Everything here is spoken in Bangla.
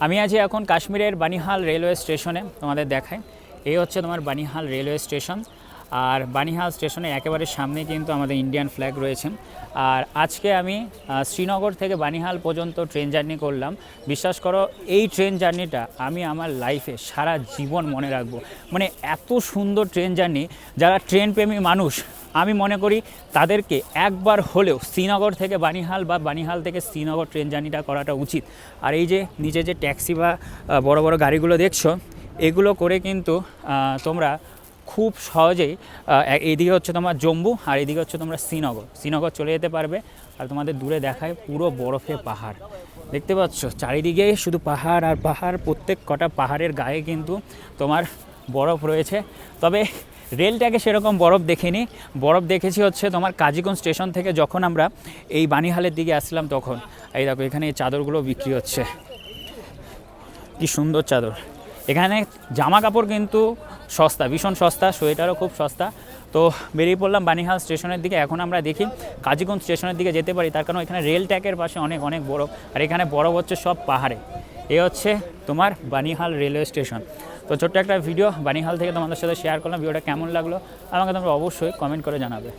আমি আছি এখন কাশ্মীরের বানিহাল রেলওয়ে স্টেশনে, তোমাদের দেখাই। এই হচ্ছে তোমার বানিহাল রেলওয়ে স্টেশন। আর বানিহাল স্টেশনে একেবারে সামনে কিন্তু আমাদের ইন্ডিয়ান ফ্ল্যাগ রয়েছে। আর আজকে আমি শ্রীনগর থেকে বানিহাল পর্যন্ত ট্রেন জার্নি করলাম। বিশ্বাস করো, এই ট্রেন জার্নিটা আমি আমার লাইফে সারা জীবন মনে রাখবো। মানে এত সুন্দর ট্রেন জার্নি, যারা ট্রেন প্রেমী মানুষ আমি মনে করি তাদেরকে একবার হলেও শ্রীনগর থেকে বানিহাল বা বানিহাল থেকে শ্রীনগর ট্রেন জার্নিটা করাটা উচিত। আর এই যে নিচে যে ট্যাক্সি বা বড় বড় গাড়িগুলো দেখছো, এগুলো করে কিন্তু তোমরা খুব সহজেই এইদিকে হচ্ছে তোমার জম্মু আর এইদিকে হচ্ছে তোমরা শ্রীনগর চলে যেতে পারবে। আর তোমাদের দূরে দেখায় পুরো বরফে পাহাড়, দেখতে পাচ্ছ চারিদিকে শুধু পাহাড় আর পাহাড়। প্রত্যেক কটা পাহাড়ের গায়ে কিন্তু তোমার বরফ রয়েছে। তবে রেলটাকে সেরকম বরফ দেখিনি, বরফ দেখেছি হচ্ছে তোমার কাজিগঞ্জ স্টেশন থেকে যখন আমরা এই বানিহালের দিকে আসলাম তখন। এই দেখো এখানে এই চাদরগুলো বিক্রি হচ্ছে, কি সুন্দর চাদর। এখানে জামা কাপড় কিন্তু সস্তা, ভীষণ সস্তা, সোয়েটারও খুব সস্তা। তো বেরিয়ে পড়লাম বানিহাল স্টেশনের দিকে। এখন আমরা দেখি কাজিগঞ্জ স্টেশনের দিকে যেতে পারি, তার কারণ এখানে রেল ট্র্যাকের পাশে অনেক অনেক বরফ, আর এখানে বরফ হচ্ছে সব পাহাড়ে। এ হচ্ছে তোমার বানিহাল রেলওয়ে স্টেশন। তো ছোট্ট একটা ভিডিও বানিহাল থেকে তোমাদের সাথে শেয়ার করলাম। ভিডিওটা কেমন লাগলো আমাকে তোমরা অবশ্যই কমেন্ট করে জানাবে।